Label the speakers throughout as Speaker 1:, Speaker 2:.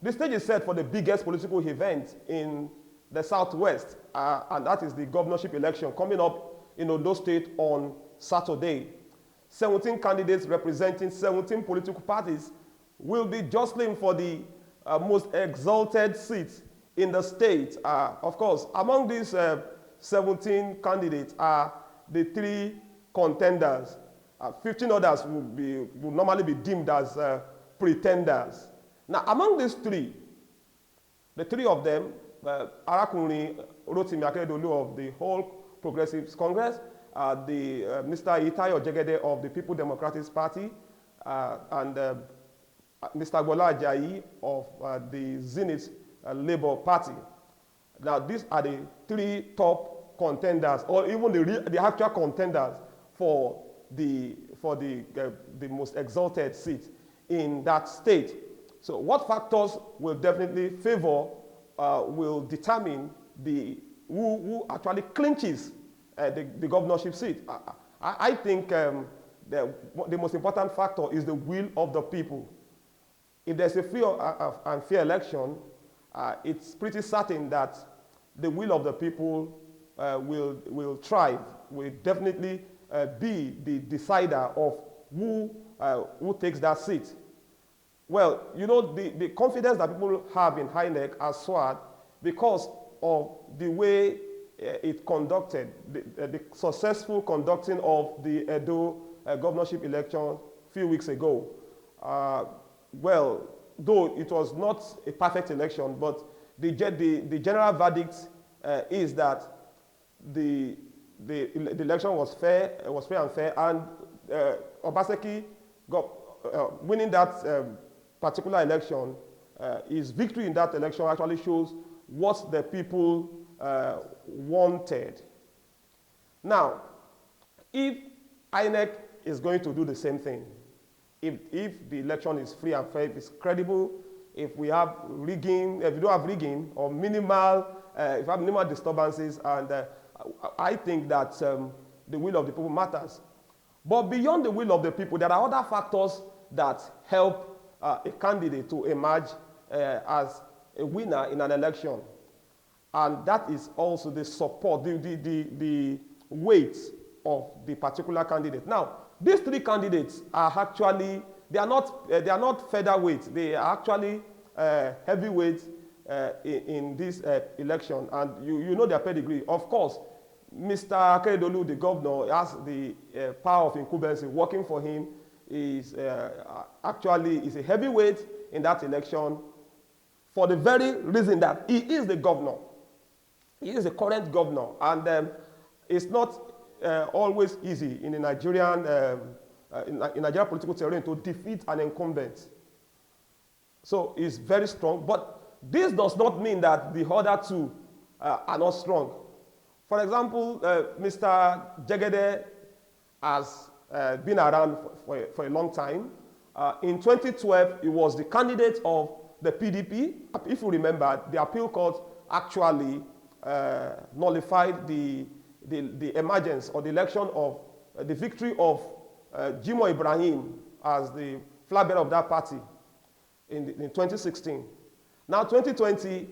Speaker 1: The stage is set for the biggest political event in the Southwest, and that is the governorship election coming up in Ondo State on Saturday. 17 candidates representing 17 political parties will be jostling for the most exalted seats in the state. Of course, among these 17 candidates are the 3 contenders. 15 others will normally be deemed as pretenders. Now, among these 3, the 3 of them, Arakunrin Rotimi Akeredolu of the Whole Progressives Congress, Mr. Ajayi Jegede of the People Democratic Party, and Mr. Ajayi of the Zenith Labour Party. Now, these are the 3 top contenders, or even the actual contenders for the most exalted seat in that state. So what factors will definitely favor, will determine who actually clinches the governorship seat? I think the most important factor is the will of the people. If there's a free and fair election, it's pretty certain that the will of the people will thrive, will definitely be the decider of who takes that seat. Well, you know, the confidence that people have in INEC has soared because of the way it conducted, the successful conducting of the Edo governorship election a few weeks ago. Well, though it was not a perfect election, but the general verdict is that the election was fair and fair, and Obaseki winning that particular election, his victory in that election actually shows what the people wanted. Now, if INEC is going to do the same thing, if the election is free and fair, if it's credible, if we have rigging, if we don't have rigging or minimal, if we have minimal disturbances, and I think that the will of the people matters. But beyond the will of the people, there are other factors that help a candidate to emerge as a winner in an election. And that is also the support, the weight of the particular candidate. Now, these 3 candidates are actually, they are not featherweight, they are actually heavyweights in this election. And you know their pedigree. Of course, Mr. Akeredolu, the governor, has the power of incumbency working for him. Is actually is a heavyweight in that election for the very reason that he is the governor. He is the current governor, and it's not always easy in the Nigerian political terrain to defeat an incumbent. So he's very strong, but this does not mean that the other 2 are not strong. For example, Mr. Jegede has been around for a long time. In 2012, he was the candidate of the PDP. If you remember, the appeal court actually nullified the emergence or the election of the victory of Jimoh Ibrahim as the flag bearer of that party in 2016. Now, 2020,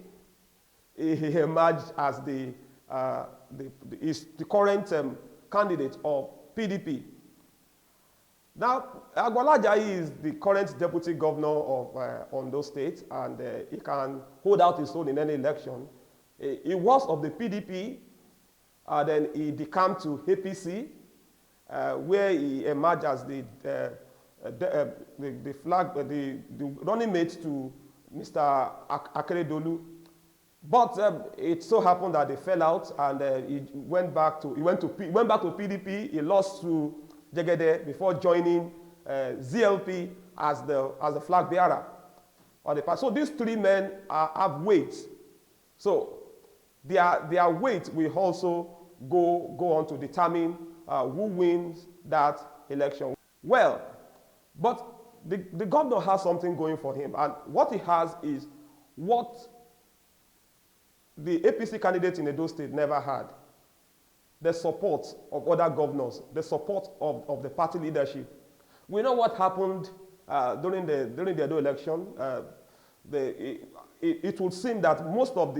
Speaker 1: he emerged as the current candidate of PDP. Now, Ajayi is the current deputy governor of Ondo State, and he can hold out his own in any election. He was of the PDP, then he decamped to APC, where he emerged as the running mate to Mr. Akeredolu. But it so happened that they fell out, and he went back to PDP. He lost to Jegede before joining ZLP as the flag bearer. So these 3 men have weight. So their weight will also go on to determine who wins that election. Well, but the governor has something going for him, and what he has is what the APC candidate in Edo State never had: the support of other governors, the support of the party leadership. We know what happened during the Edo election. it would seem that most of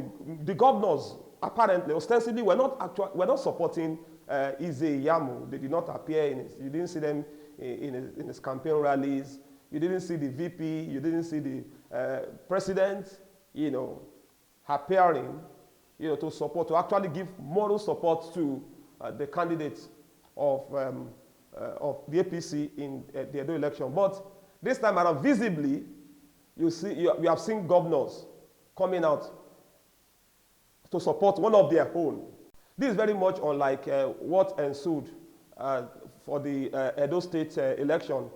Speaker 1: the governors, apparently, ostensibly, were not supporting Yamu. They did not appear you didn't see them in his campaign rallies. You didn't see the VP. You didn't see the president, appearing, to actually give moral support to the candidates of the APC in the Edo election. But this time around, visibly, you have seen governors coming out to support one of their own. This is very much unlike what ensued for the Edo State election.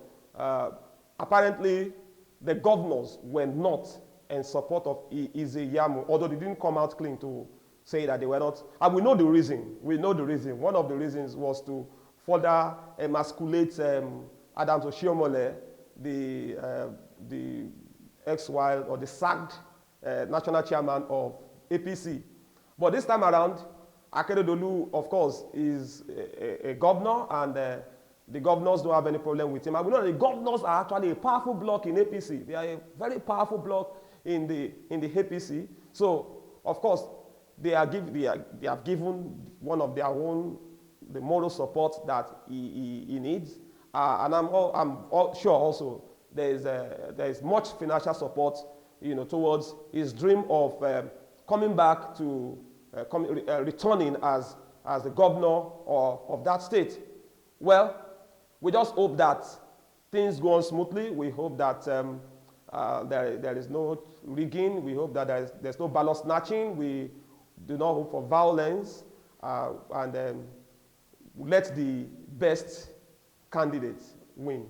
Speaker 1: Apparently, the governors were not in support of Yamu, although they didn't come out clean to say that they were not. And we know the reason. We know the reason. One of the reasons was to further emasculate Adams Oshiomhole, the ex-wild or the sacked national chairman of APC. But this time around, Aketi, of course, is a governor, and the governors don't have any problem with him. And we know that the governors are actually a powerful bloc in APC. They are a very powerful bloc in the APC. So, of course, they have given one of their own the moral support that he needs. And I'm sure also there is much financial support, towards his dream of coming back to returning as the governor of that state. Well, we just hope that things go on smoothly. We hope that there is no rigging. We hope that there's no ballot snatching. We do not hope for violence, and let the best candidates win.